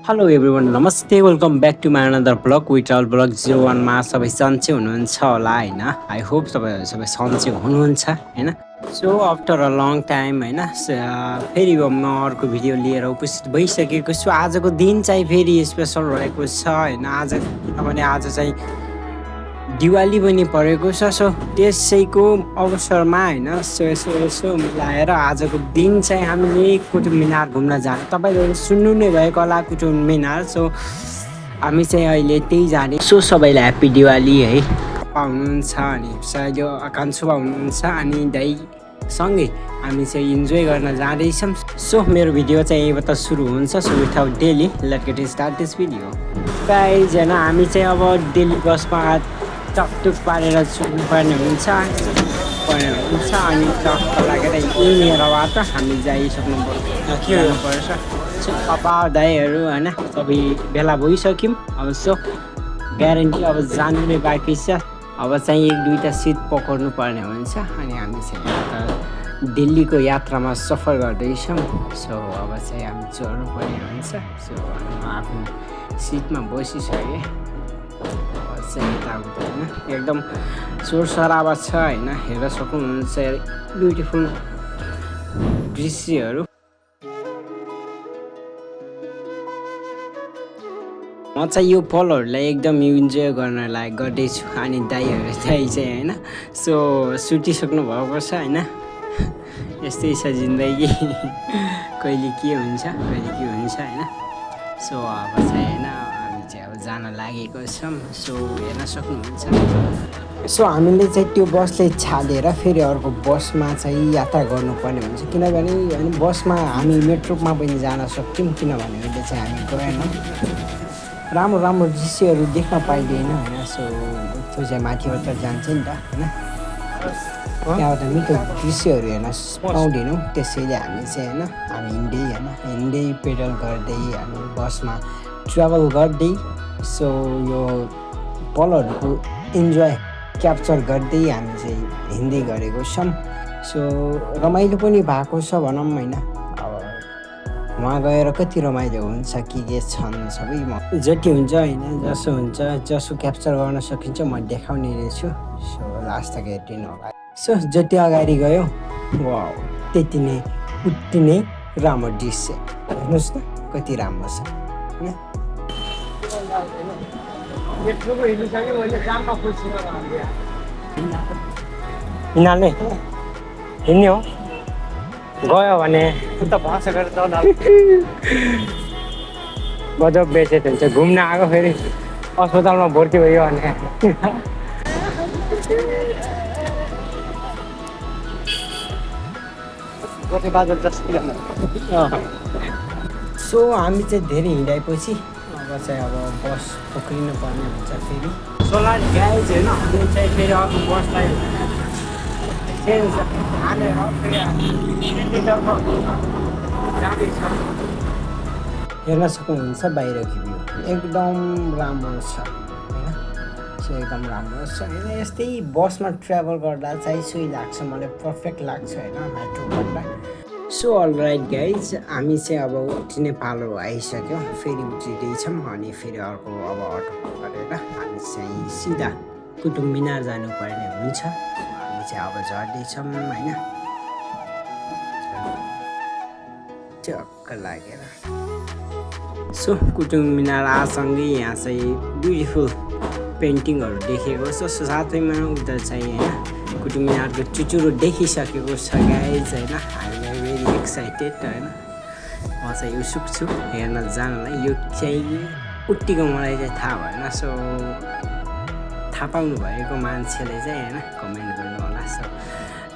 hello everyone नमस्ते welcome back to my another vlog with all vlog 01मा सबै सन्चै हुनुहुन्छ होला होइन आई होप तपाईँहरू सबै सन्चै हुनुहुन्छ होइन so after a long time होइन फेरि म अर्को भिडियो लिएर उपस्थित भइसकेको छु आजको दिन चाहिँ फेरि स्पेसल रहेको छ होइन आज किनभने आज चाहिँ दिवाली पनि परेको छ सो त्यसैको अवसरमा होइन यसो मिलाएर आजको दिन चाहिँ हामीले कुतुब मिनार घुम्न जाने तपाईँले सुन्नु नै भएको होला कुतुब मिनार सो हामी चाहिँ अहिले त्यही जाने सो सबैलाई ह्याप्पी दिवाली है हुनुहुन्छ अनि सायद आकाङ्क्षा हुनुहुन्छ अनि दाइसँगै हामी चाहिँ इन्जोय गर्न जाँदैछौँ सो मेरो भिडियो चाहिँ यहीँबाट सुरु हुन्छ so without delay let get start this video guys होइन हामी चाहिँ अब दिल्ली बसमा टकटुक पारेर चुक्नुपर्ने हुन्छ अनि टक्क लागेर यहीँनिरबाट हामी जानुपर्छ सो पापा दाइहरू होइन सबै भेला भइसक्यौँ अब सो ग्यारेन्टी अब जानु नै बाँकी छ अब चाहिँ एक दुईवटा सिट पक्र्नु पर्ने हुन्छ अनि हामी चाहिँ दिल्लीको यात्रामा सफर गर्दैछौँ सो अब चाहिँ हामी चढ्नु पर्ने हुन्छ सो म आफ्नो सिटमा बसिसकेँ चाहिँ यताउता होइन एकदम सोरसराबा छ होइन हेर्न सक्नुहुन्छ ब्युटिफुल दृश्यहरू म चाहिँ यो पलहरूलाई एकदम इन्जोय गर्न लायक गर्दैछु अनि दाइहरू चाहिँ होइन सो सुतिसक्नु भएको छ होइन यस्तै छ जिन्दगी कहिले के हुन्छ होइन सो अब चाहिँ होइन हामी चाहिँ अब जान लागेको छौँ सो हेर्न सक्नुहुन्छ सो हामीले चाहिँ त्यो बसले छाडेर फेरि अर्को बसमा चाहिँ यात्रा गर्नुपर्ने हुन्छ किनभने होइन बसमा हामी मेट्रोमा पनि जान सक्छौँ किनभने अहिले चाहिँ हामी गएनौँ राम्रो दृश्यहरू देख्न पाइँदैन होइन सो त्यो चाहिँ माथिबाट जान्छ नि त होइन त्यहाँबाट मिठो दृश्यहरू हेर्न पाउँदैनौँ त्यसैले हामी चाहिँ होइन हामी हिँड्दै पेडल गर्दै हामी बसमा ट्राभल गर्दै सो यो पलहरूको इन्जोय क्याप्चर गर्दै हामी चाहिँ हिँड्दै गरेको छौँ सो रमाइलो पनि भएको छ भनौँ होइन अब वहाँ गएर कति रमाइलो हुन्छ के छन् सबै म जति हुन्छ होइन जसो क्याप्चर गर्न सकिन्छ म देखाउने रहेछु सो लास्ट तक हेरिदिनु होला सो जति अगाडि गयो वाउ त्यति नै उति नै राम्रो दृश्य हेर्नुहोस् न कति राम्रो छ होइन यिनीहरूले हिँड्ने हो गयो भने गजब बेचेको हुन्छ घुम्न आएको फेरि अस्पतालमा भर्ती भयो भने सो हामी चाहिँ धेरै हिँडाएपछि अब चाहिँ अब बस पक्रिनु पर्ने हुन्छ फेरि सोलर गाइज होइन हामीले चाहिँ फेरि अर्को बसलाई हेर्न सक्नुहुन्छ बाहिरको भ्यू एकदम राम्रो छ होइन सो एकदम राम्रो छ होइन यस्तै बसमा ट्राभल गर्दा चाहिँ सोही लाग्छ मलाई पर्फेक्ट लाग्छ होइन मेट्रोभन्दा सो अलराइट गाइज हामी चाहिँ अब उत्रिने पालो आइसक्यो फेरि उत्रिँदैछौँ अनि फेरि अर्को अब अटो गरेर हामी चाहिँ सिधा कुतुब मिनार जानुपर्ने हुन्छ हामी चाहिँ अब झर्दैछौँ होइन चक्क लागेर सो कुतुब मिनार आसँगै यहाँ चाहिँ ब्युटिफुल पेन्टिङहरू देखेको छ सो साथैमा उता चाहिँ होइन कुतुब मिनारको चुचुरो देखिसकेको छ गाइज होइन हामीलाई भेरी एक्साइटेड होइन म चाहिँ उत्सुक छु हेर्न जानलाई यो चाहिँ उट्टीको मलाई चाहिँ थाहा भएन सो थाहा पाउनु भएको मान्छेले चाहिँ होइन कमेन्ट गर्नु होला सो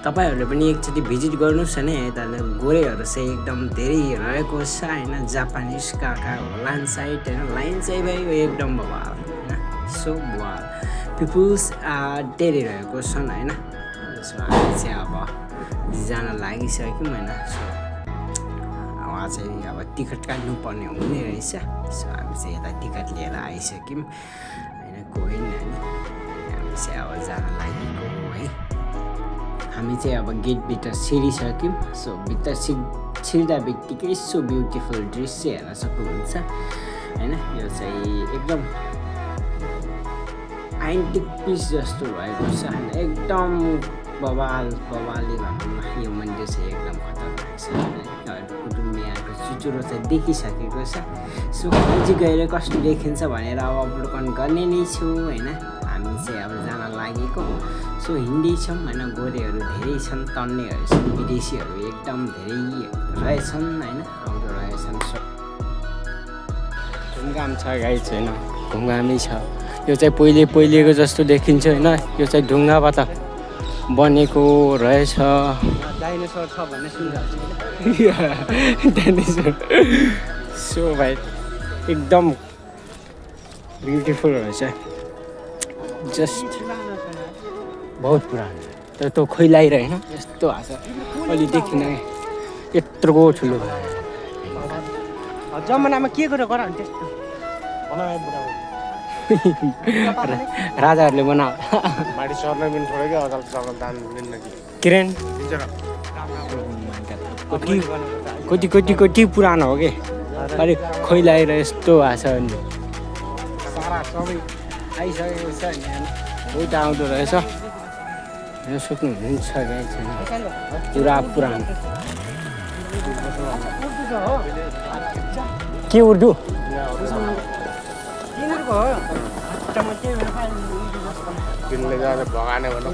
तपाईँहरूले पनि एकचोटि भिजिट गर्नुहोस् होइन यता गोरेहरू चाहिँ एकदम धेरै रहेको छ होइन जापानिज काका लाइन साइड होइन लाइन चाहिँ भयो एकदम बवाल होइन सो बवाल पिपुल्स धेरै रहेको छन् होइन सो हामी चाहिँ अब जान लागिसक्यौँ होइन सो उहाँ चाहिँ अब टिकट काट्नुपर्ने हुने रहेछ सो हामी चाहिँ यता टिकट लिएर आइसक्यौँ होइन कोही नानी हामी चाहिँ अब जान लागेको है हामी चाहिँ अब गेटभित्र छिरिसक्यौँ सो भित्र छिर्दा बित्तिकै सो ब्युटिफुल दृश्य हेर्न सक्नुहुन्छ हैन यो चाहिँ एकदम एन्टिक पिस जस्तो भएको छ हैन एकदम बवाली भनौँ न यो मन्दिर चाहिँ एकदम खतरनाक छ कुटुम्बियाको चुचुरो चाहिँ देखिसकेको छ सो नजिक गएर कस्तो देखिन्छ भनेर अब अवलोकन गर्ने नै छु हैन हामी चाहिँ अब जान लागेको सो हिँड्दैछौँ हैन गोरेहरू धेरै छन् तन्नेहरू छन् विदेशीहरू एकदम धेरै रहेछन् हैन आउँदो रहेछन् घुमघाम छ गाइस हैन घुमघामै छ यो चाहिँ पहिलेको जस्तो देखिन्छ हैन यो चाहिँ ढुङ्गाबाट बनेको रहेछ डाइनोसर छ भन्ने सुनिरहेको डाइनोसर सो भाइ एकदम ब्युटिफुल रहेछ जस्ट बहुत पुरानो तर त्यो खोइलाइर होइन यस्तो आछ अलि देखिन यत्रो ठुलो जमानामा के गरेर गर त्यस्तो राजाहरूले बनाओ माडी सर्न पनि छोड्यो कि अदालत सर्न दान दिन्न कि किरण कति पुरानो हो कि अलिक खोइलाएर यस्तो भएको छ अनि सारा सबै आइसकेको छ नि उता आउँदो रहेछ यो सुक्नुहुन्छ पुरा पुरानो के उर्दू किनले जाँदा भगाने भन्नु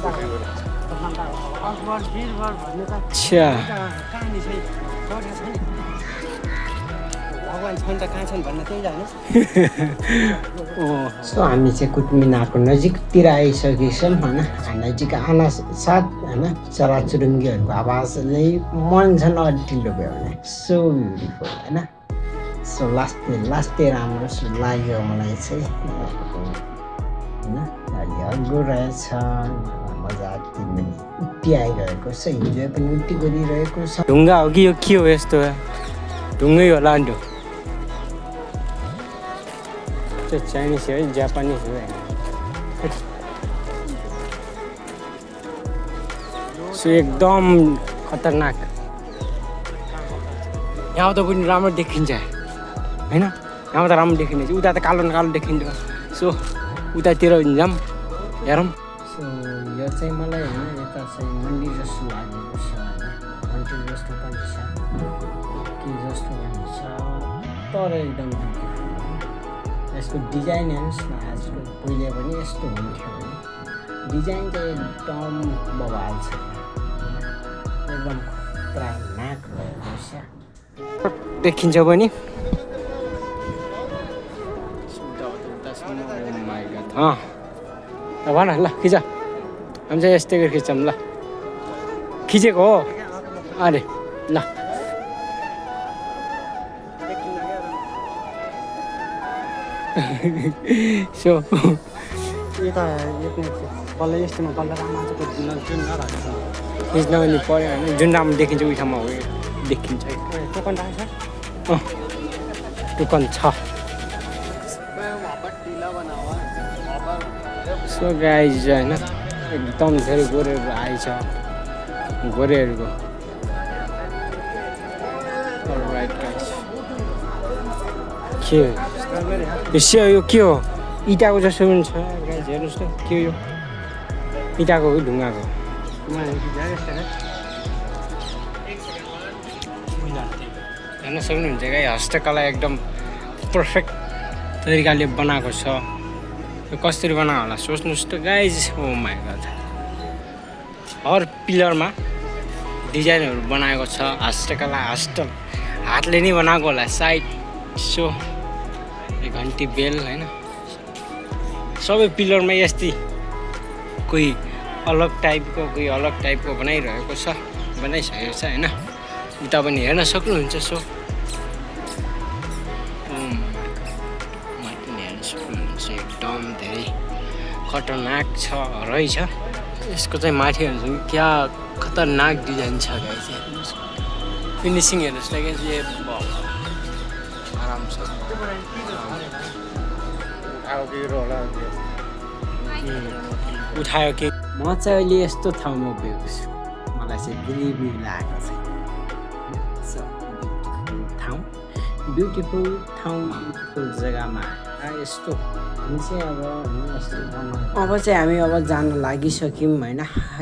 सो हामी चाहिँ कुतुब मिनारको नजिकतिर आइसकेछौँ होइन नजिक आन साथ होइन चराचुरुङ्गीहरूको आवाजले मन झन् अड्टिलो भयो भने सो ब्युटिफुल होइन सो लास्टै राम्रो लाग्यो मलाई चाहिँ होइन अग्लो रहेछ मजा उट्टी आइरहेको छ इन्जोय पनि उट्टी गरिरहेको छ ढुङ्गा हो कि यो के हो यस्तो ढुङ्गै होला अन्डो त्यो चाइनिज है जापानिज हो सो एकदम खतरनाक यहाँ त पनि राम्रो देखिन्छ होइन यहाँ त राम्रो देखिन्छ उता त कालो न कालो देखिन्छ सो उतातिर जाऊँ हेरौँ सो यो चाहिँ मलाई होइन यता चाहिँ मन्दिर जस्तो लागेको छ होइन मन्दिर जस्तो पनि छ के जस्तो पनि छ तर एकदम यसको डिजाइन हेर्नुहोस् न आजको पहिले पनि यस्तो हुन्थ्यो होइन डिजाइन चाहिँ एकदम बवाल छ एकदम खतरनाक भएको छ देखिन्छ पनि भन ल खिच हामी चाहिँ यस्तै गरी खिच्छौँ ल खिचेको हो अरे ल सो यता बल्ल यस्तोमा बल्ल राम्रो खिच्न पनि पऱ्यो होइन जुन राम्रो देखिन्छ उही ठाउँमा हो देखिन्छ टोकन राखेको टोकन छ सो गाइज होइन एकदम धेरै गोरेहरू आएछ गोरेहरूको के यो के हो इँटाको जस्तो पनि छ गाइज हेर्नुहोस् न के हो यो इँटाको हो ढुङ्गाको हेर्न सक्नुहुन्छ गाई हस्तकला एकदम पर्फेक्ट तरिकाले बनाएको छ यो कसरी बनायो होला सोच्नुहोस् त गाइज ओ माइ गॉड हर पिलरमा डिजाइनहरू बनाएको छ हस्तकला हातले नै बनाएको होला साइड सो घन्टी बेल होइन सबै पिलरमा यस्तै कोही अलग टाइपको बनाइरहेको छ बनाइसकेको छ होइन उता पनि हेर्न सक्नुहुन्छ सो एकदम धेरै खतरनाक छ रहेछ यसको चाहिँ माथि हेर्नु क्या खतरनाक डिजाइन छ गाइस फिनिसिङ हेर्नुहोस् न गाइस आराम छ उठायो कि म चाहिँ अहिले यस्तो ठाउँमा पुगेको छु मलाई चाहिँ बिलिभ लागेको छ ठाउँ ब्युटिफुल ठाउँ ब्युटिफुल जग्गामा यस्तो हामी चाहिँ अब चाहिँ हामी अब जान लागिसक्यौँ होइन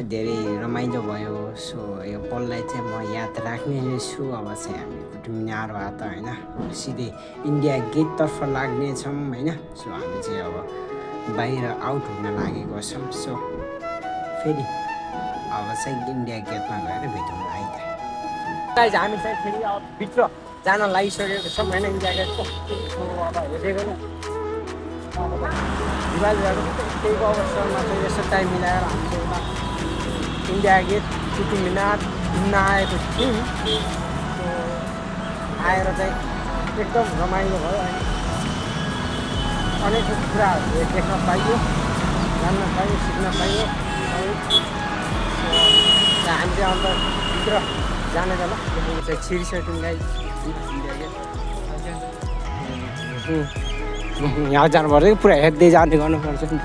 धेरै रमाइलो भयो सो यो पललाई चाहिँ म याद राख्ने छु अब चाहिँ हामी कुतुब मिनारबाट होइन सिधै इन्डिया गेटतर्फ लाग्नेछौँ होइन सो हामी चाहिँ अब बाहिर आउट हुन लागेको छौँ सो फेरि अब चाहिँ इन्डिया गेटमा गएर भेटौँ है त हामी चाहिँ फेरि अब भित्र जान लागिसकेको छौँ होइन इन्डिया गेटको अब हेरेको दिवालीहरू त्यहीको अवसरमा चाहिँ यसो टाइम मिलाएर हामी चाहिँ एउटा इन्डिया गेट कुतुब मिनार घुम्न आएको थियौँ आएर चाहिँ एकदम रमाइलो भयो होइन अनेक कुराहरू देख्न पाइयो जान्न पाइयो सिक्न पाइयो हामी चाहिँ अन्त भित्र जाने बेला चाहिँ छिरिसक्यौँ गाई यहाँ जानुपर्छ कि पुरा हेर्दै जाँदै गर्नुपर्छ नि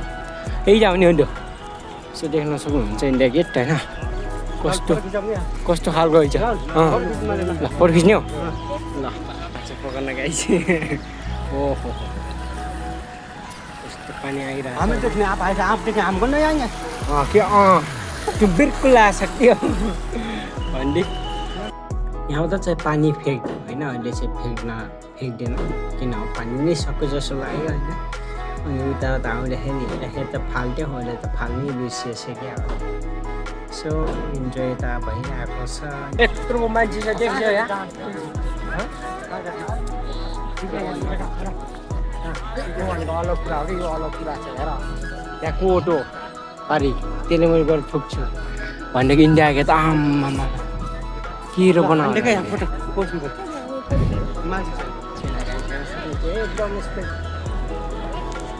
यही जाउने हो त्यो सो देख्न सक्नुहुन्छ इन्डिया गेट होइन कस्तो कस्तो खालको रहेछ ल फोटो खिच्ने हो ल पकाउन गाई चाहिँ ओहो कस्तो पानी आइरहेको हमें देखने आप आए थे आप देखें हमको नहीं आएंगे के त्यो बिल्कुल आइसक्यो भन्दै यहाँ त चाहिँ पानी फ्याँक्यो होइन अहिले चाहिँ फ्याँक्दैन किन पानी नै सक्यो जस्तो लाग्यो होइन अनि उता त आउँदाखेरि हेर्दाखेरि त फाल्ट्यो अहिले त फाल्नै बिर्सिसक्यो सो इन्जोय त भइरहेको छ यत्रो मान्छे छ देख्छ यहाँ अलग कुरा हो कि यो अलग कुरा छ हेर त्यहाँ कोटो पारी त्यसले मैले गरेर थुक्छु भनेको इन्डिया गेट आम्मामा के र बनाउनु एकदम यस्तै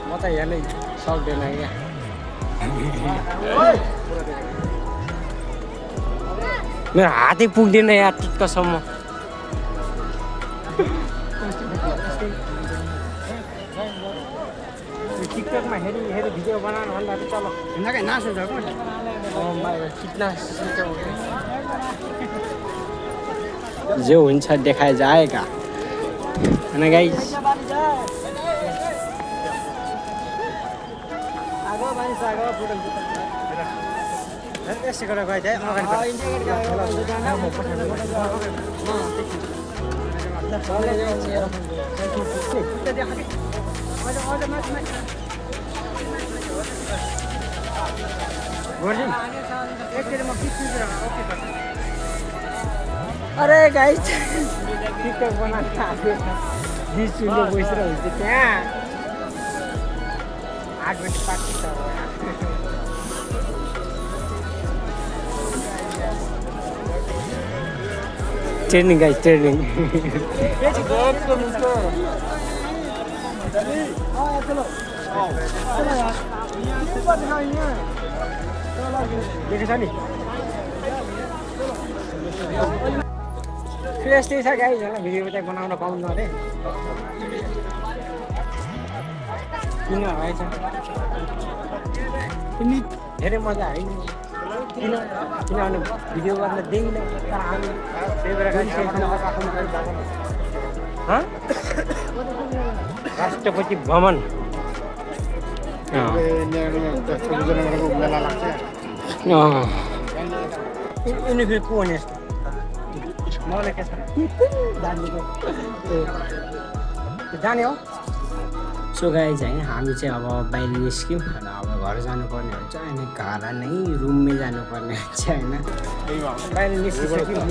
म त हेर्नै सक्दैन क्या मेरो हातै पुग्दैन यहाँ टुक्कसम्म टिकटकमा हेरी भिडियो बनाउनु भन्दा त चलो नाच हुन्छ कितना जो हुन्छ देखाइ जाएगा होइन गाइस यसै गरेर गयो अरे गाइस टिकटक बनाएको बिस मिनट बसिरहेको हुन्छ त्यहाँ 8 बजी पार्टी छ ट्रेनिङ गाइस ट्रेनिङ देखेछ नि यस्तै छ गाइस होइन भिडियो चाहिँ बनाउन पाउनु अरे किन भएछ तिमी धेरै मजा होइन किनभने भिडियो गर्न दिँदैन तर हामी राष्ट्रपति भवन यिनी फेरि को हुने यस्तो मलाई के छ जाने हो सो गाइस होइन हामी चाहिँ अब बाहिर निस्क्यौँ अनि अब घर जानुपर्ने हुन्छ अनि घर नै रुममै जानुपर्ने हुन्छ होइन बाहिर निस्किसक्यौँ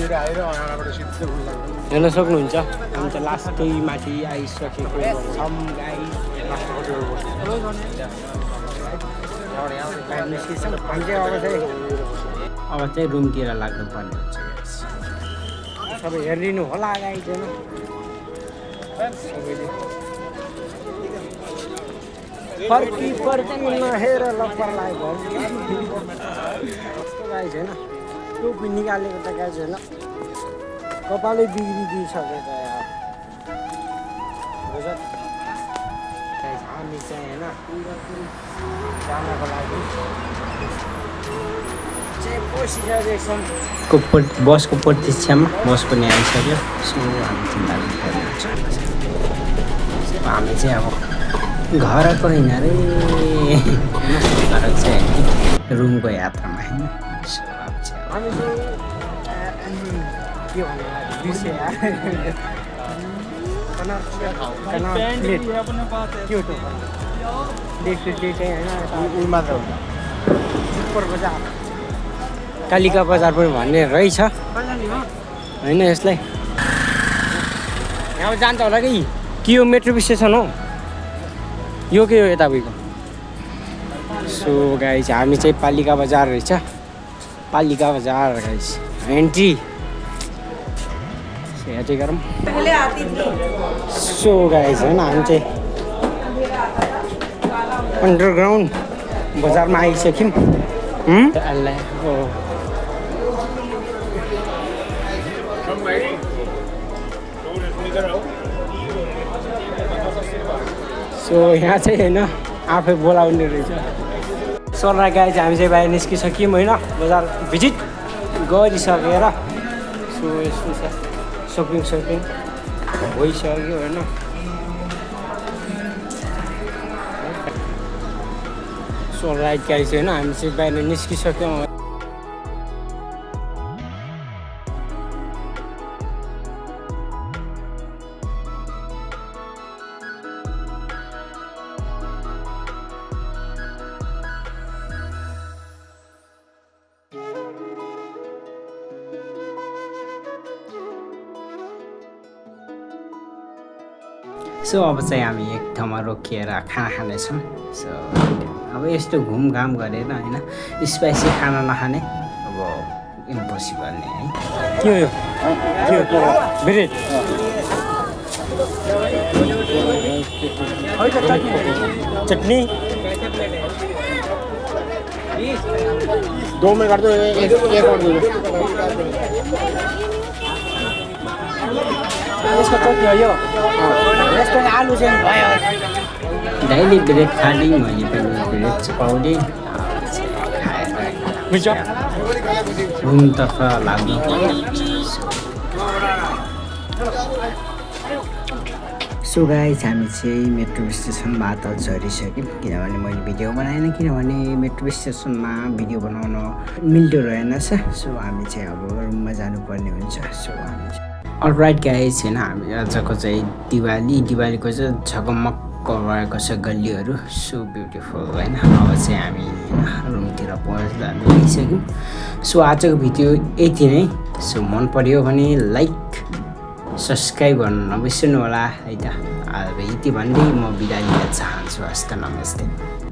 हेर्न सक्नुहुन्छ हामी चाहिँ लास्टै माथि आइसकेको छौँ गाइस निस्किन्छौँ हामी चाहिँ अब चाहिँ रुमतिर लाग्नुपर्ने हुन्छ सबै हेरिदिनु होला गाइस होइन सबैले फर्की नहेर लप्परलाई भयो गाइस होइन टोपी निकालेको त गाइस होइन कपालै बिग्रिदिइसकेको यार हामी चाहिँ होइन जानको लागि चाहिँ पसिसकेको छौँ बसको प्रतीक्षामा बस पनि आइसक्यो सो हामी चाहिँ हामी चाहिँ अब घर होइन रे घर चाहिँ रुमको यात्रामा होइन सो अब चाहिँ हामी के भन्नु विषय कालिका बजार पनि भन्ने रहेछ होइन यसलाई यहाँ जान्छ होला कि यो मेट्रो स्टेसन हो यो के हो यता तपाईँको सो गाइस हामी चाहिँ पालिका बजार रहेछ पालिका बजार गाइस एन्ट्री हेर्दै गरौँ सो गाइस होइन हामी चाहिँ अन्डरग्राउन्ड बजारमा आइसक्यौँ सो यहाँ चाहिँ होइन आफै बोलाउने रहेछ सरलाई गाई चाहिँ हामी चाहिँ बाहिर निस्किसक्यौँ होइन बजार भिजिट गरिसकेर सो यस्तो छ सपिङ भइसक्यो होइन सो राइट गाई चाहिँ होइन हामी चाहिँ बाहिर निस्किसक्यौँ सो अब चाहिँ हामी एक ठाउँमा रोकिएर खाना खानेछौँ सो अब यस्तो घुमघाम गरेर होइन स्पाइसी खाना नखाने अब इम्पोसिबल नै है के हो ब्रेड चटनी 2 में कर दो एक और दो यसको चटनी हो यो यसको आलु चाहिँ भयो डाइली ब्रेड खाने मैले पनि ब्रेड पाउने खाएर रुमतर्फ लाग्नु सो गाइस हामी चाहिँ मेट्रो स्टेसनबाट झरिसक्यौँ किनभने मैले भिडियो बनाएन किनभने मेट्रो स्टेसनमा भिडियो बनाउन मिल्दो रहेनछ सो हामी चाहिँ अब रुममा जानुपर्ने हुन्छ सो हामी अलराइट गाइस होइन हामी आजको चाहिँ दिवालीको चाहिँ झगमक्क भएको छ गल्लीहरू सो ब्युटिफुल होइन अब चाहिँ हामी रुमतिर पहुँच्दा लागिसक्यौँ सो आजको भिडियो यति नै सो मन पर्यो भने लाइक सब्सक्राइब गर्नु नबिर्सनु होला है त अब यति भन्दै म बिदा लिन चाहन्छु हस्त नमस्ते